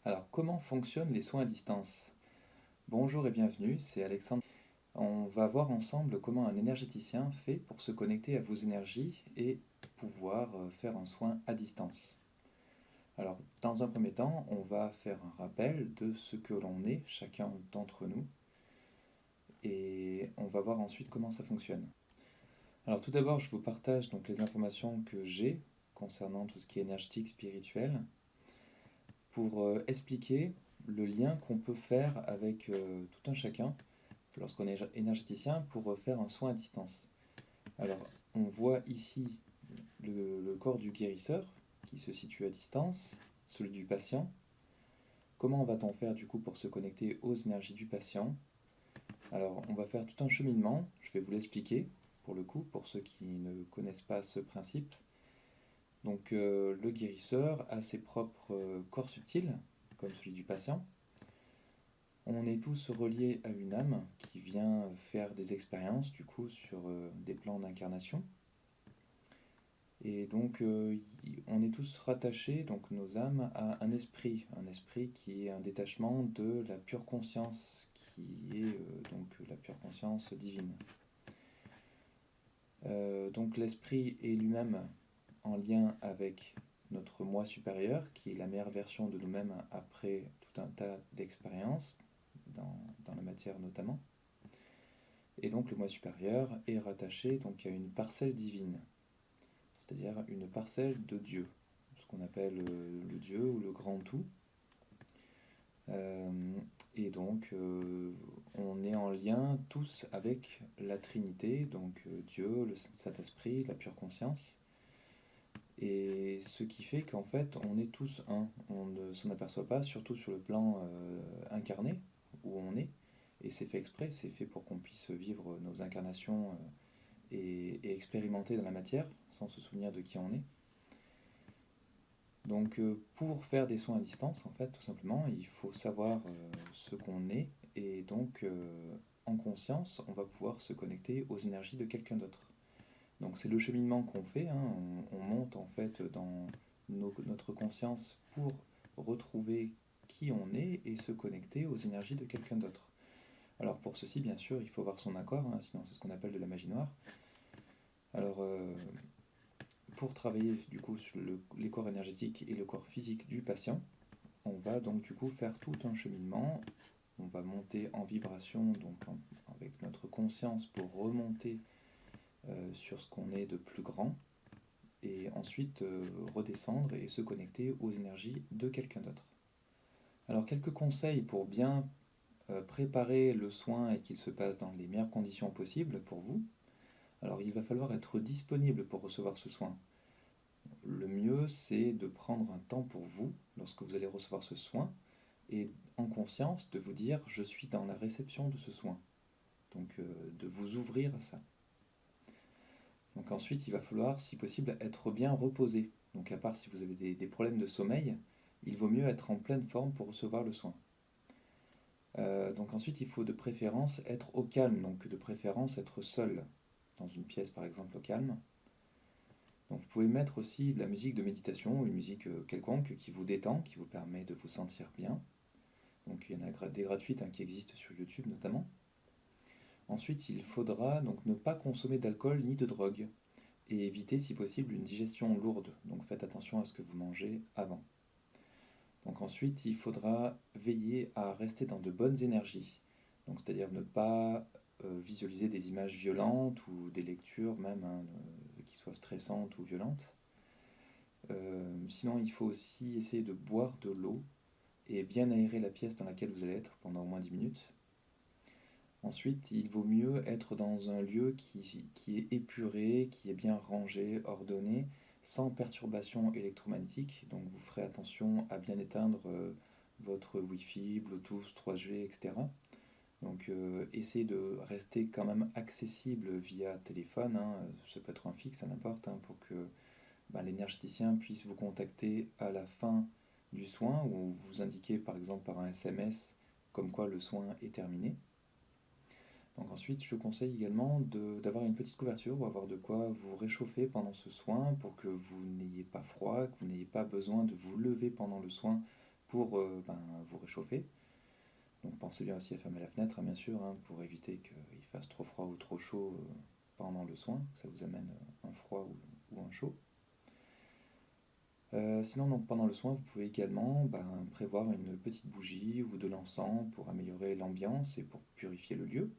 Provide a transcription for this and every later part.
Alors, comment fonctionnent les soins à distance? Bonjour et bienvenue, c'est Alexandre. On va voir ensemble comment un énergéticien fait pour se connecter à vos énergies et pouvoir faire un soin à distance. Alors, dans un premier temps, on va faire un rappel de ce que l'on est, chacun d'entre nous, et on va voir ensuite comment ça fonctionne. Alors, tout d'abord, je vous partage donc les informations que j'ai concernant tout ce qui est énergétique, spirituel, pour expliquer le lien qu'on peut faire avec tout un chacun lorsqu'on est énergéticien pour faire un soin à distance. Alors, on voit ici le corps du guérisseur qui se situe à distance, celui du patient. Comment va-t-on faire du coup pour se connecter aux énergies du patient? Alors, on va faire tout un cheminement, je vais vous l'expliquer pour le coup, pour ceux qui ne connaissent pas ce principe. Donc, le guérisseur a ses propres corps subtils, comme celui du patient. On est tous reliés à une âme qui vient faire des expériences du coup sur des plans d'incarnation. Et donc on est tous rattachés, donc nos âmes, à un esprit qui est un détachement de la pure conscience, qui est donc la pure conscience divine. Donc l'esprit est lui-même en lien avec notre moi supérieur, qui est la meilleure version de nous-mêmes après tout un tas d'expériences, dans la matière notamment. Et donc le moi supérieur est rattaché donc à une parcelle divine, c'est-à-dire une parcelle de Dieu, ce qu'on appelle le Dieu ou le grand tout. Euh, et donc on est en lien tous avec la Trinité, donc Dieu, le Saint-Esprit, la pure conscience. Et ce qui fait qu'en fait on est tous un, on ne s'en aperçoit pas, surtout sur le plan incarné où on est. Et c'est fait exprès, c'est fait pour qu'on puisse vivre nos incarnations et expérimenter dans la matière sans se souvenir de qui on est. Donc pour faire des soins à distance, en fait, tout simplement, il faut savoir ce qu'on est et donc en conscience, on va pouvoir se connecter aux énergies de quelqu'un d'autre. Donc c'est le cheminement qu'on fait, hein, on monte en fait dans notre conscience pour retrouver qui on est et se connecter aux énergies de quelqu'un d'autre. Alors pour ceci, bien sûr, il faut avoir son accord, hein, sinon c'est ce qu'on appelle de la magie noire. Alors pour travailler du coup sur les corps énergétiques et le corps physique du patient, on va donc du coup faire tout un cheminement. On va monter en vibration donc avec notre conscience pour remonter sur ce qu'on est de plus grand et ensuite redescendre et se connecter aux énergies de quelqu'un d'autre. Alors quelques conseils pour bien préparer le soin et qu'il se passe dans les meilleures conditions possibles pour vous. Alors il va falloir être disponible pour recevoir ce soin. Le mieux, c'est de prendre un temps pour vous lorsque vous allez recevoir ce soin et en conscience de vous dire je suis dans la réception de ce soin. Donc de vous ouvrir à ça. Donc ensuite, il va falloir, si possible, être bien reposé. Donc à part si vous avez des problèmes de sommeil, il vaut mieux être en pleine forme pour recevoir le soin. Donc ensuite, il faut de préférence être au calme, donc de préférence être seul, dans une pièce par exemple au calme. Donc vous pouvez mettre aussi de la musique de méditation, une musique quelconque qui vous détend, qui vous permet de vous sentir bien. Donc il y en a des gratuites hein, qui existent sur YouTube notamment. Ensuite, il faudra donc ne pas consommer d'alcool ni de drogue et éviter si possible une digestion lourde. Donc faites attention à ce que vous mangez avant. Donc ensuite, il faudra veiller à rester dans de bonnes énergies. Donc c'est-à-dire ne pas visualiser des images violentes ou des lectures même hein, qui soient stressantes ou violentes. Sinon, il faut aussi essayer de boire de l'eau et bien aérer la pièce dans laquelle vous allez être pendant au moins 10 minutes. Ensuite, il vaut mieux être dans un lieu qui est épuré, qui est bien rangé, ordonné, sans perturbation électromagnétique. Donc vous ferez attention à bien éteindre votre Wi-Fi, Bluetooth, 3G, etc. Donc essayez de rester quand même accessible via téléphone, hein, ça peut être un fixe, n'importe, hein, pour que l'énergéticien puisse vous contacter à la fin du soin ou vous indiquer par exemple par un SMS comme quoi le soin est terminé. Donc ensuite, je conseille également d'avoir une petite couverture ou avoir de quoi vous réchauffer pendant ce soin pour que vous n'ayez pas froid, que vous n'ayez pas besoin de vous lever pendant le soin pour vous réchauffer. Donc pensez bien aussi à fermer la fenêtre, hein, bien sûr, hein, pour éviter qu'il fasse trop froid ou trop chaud pendant le soin, que ça vous amène un froid ou un chaud. Sinon, donc, pendant le soin, vous pouvez également prévoir une petite bougie ou de l'encens pour améliorer l'ambiance et pour purifier le lieu.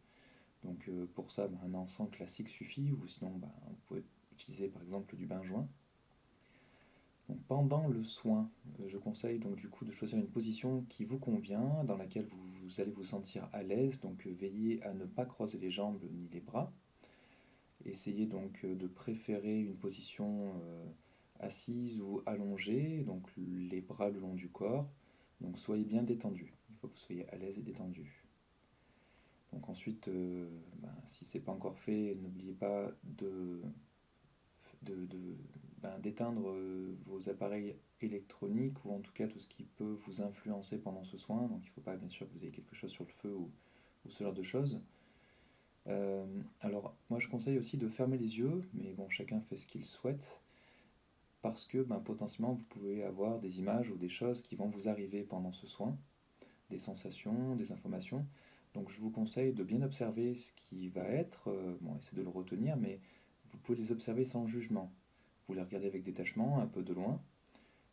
Donc pour ça, un encens classique suffit, ou sinon vous pouvez utiliser par exemple du benjoin. Donc, pendant le soin, je conseille donc du coup de choisir une position qui vous convient, dans laquelle vous allez vous sentir à l'aise. Donc veillez à ne pas croiser les jambes ni les bras. Essayez donc de préférer une position assise ou allongée, donc les bras le long du corps. Donc soyez bien détendu. Il faut que vous soyez à l'aise et détendu. Donc ensuite, si ce n'est pas encore fait, n'oubliez pas d'éteindre vos appareils électroniques, ou en tout cas tout ce qui peut vous influencer pendant ce soin. Donc il ne faut pas bien sûr que vous ayez quelque chose sur le feu ou ce genre de choses. Alors moi je conseille aussi de fermer les yeux, mais bon, chacun fait ce qu'il souhaite, parce que potentiellement vous pouvez avoir des images ou des choses qui vont vous arriver pendant ce soin, des sensations, des informations. Donc je vous conseille de bien observer ce qui va être, essayez de le retenir, mais vous pouvez les observer sans jugement. Vous les regardez avec détachement, un peu de loin,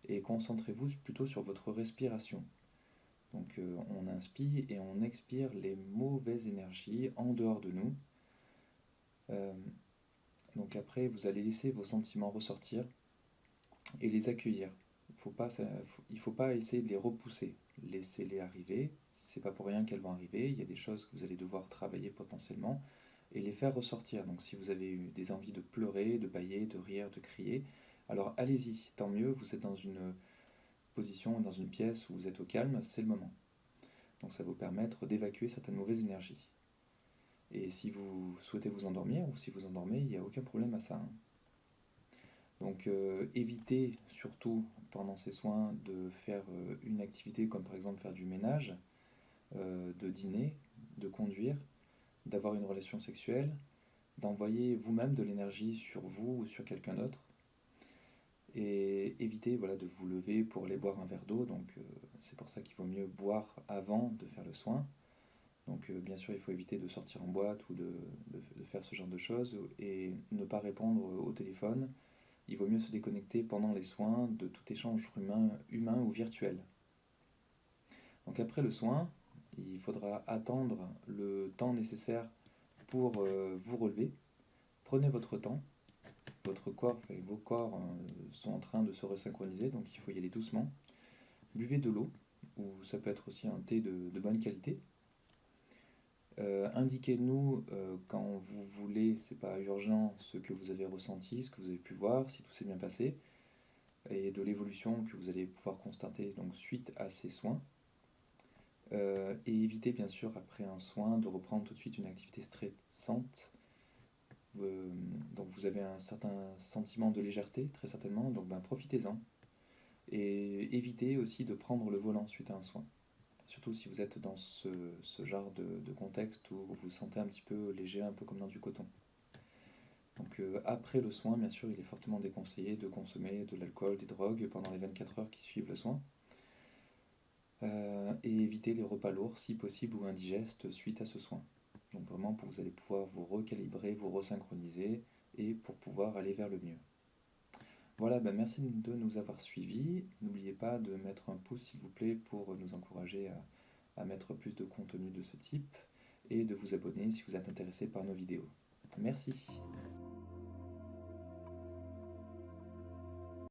et concentrez-vous plutôt sur votre respiration. Donc on inspire et on expire les mauvaises énergies en dehors de nous. Donc après, vous allez laisser vos sentiments ressortir et les accueillir. Il faut pas essayer de les repousser. Laissez-les arriver. C'est pas pour rien qu'elles vont arriver. Il y a des choses que vous allez devoir travailler potentiellement et les faire ressortir. Donc si vous avez eu des envies de pleurer, de bâiller, de rire, de crier, alors allez-y. Tant mieux, vous êtes dans une position, dans une pièce où vous êtes au calme, c'est le moment. Donc ça va vous permettre d'évacuer certaines mauvaises énergies. Et si vous souhaitez vous endormir, ou si vous endormez, il n'y a aucun problème à ça, hein. Donc évitez surtout pendant ces soins de faire une activité comme par exemple faire du ménage, de dîner, de conduire, d'avoir une relation sexuelle, d'envoyer vous-même de l'énergie sur vous ou sur quelqu'un d'autre. Et évitez de vous lever pour aller boire un verre d'eau. Donc c'est pour ça qu'il vaut mieux boire avant de faire le soin. Donc bien sûr, il faut éviter de sortir en boîte ou de faire ce genre de choses, et ne pas répondre au téléphone. Il vaut mieux se déconnecter pendant les soins de tout échange humain ou virtuel. Donc après le soin, il faudra attendre le temps nécessaire pour vous relever. Prenez votre temps. Vos corps sont en train de se resynchroniser, donc il faut y aller doucement. Buvez de l'eau, ou ça peut être aussi un thé de bonne qualité. Indiquez-nous quand vous voulez, c'est pas urgent, ce que vous avez ressenti, ce que vous avez pu voir, si tout s'est bien passé, et de l'évolution que vous allez pouvoir constater donc suite à ces soins. Et évitez bien sûr après un soin de reprendre tout de suite une activité stressante. Donc vous avez un certain sentiment de légèreté très certainement, donc profitez-en. Et évitez aussi de prendre le volant suite à un soin. Surtout si vous êtes dans ce genre de contexte où vous vous sentez un petit peu léger, un peu comme dans du coton. Donc après le soin, bien sûr, il est fortement déconseillé de consommer de l'alcool, des drogues pendant les 24 heures qui suivent le soin. Et éviter les repas lourds, si possible, ou indigestes suite à ce soin. Donc vraiment, vous allez pouvoir vous recalibrer, vous resynchroniser, et pour pouvoir aller vers le mieux. Voilà, merci de nous avoir suivis. N'oubliez pas de mettre un pouce, s'il vous plaît, pour nous encourager à mettre plus de contenu de ce type, et de vous abonner si vous êtes intéressé par nos vidéos. Merci.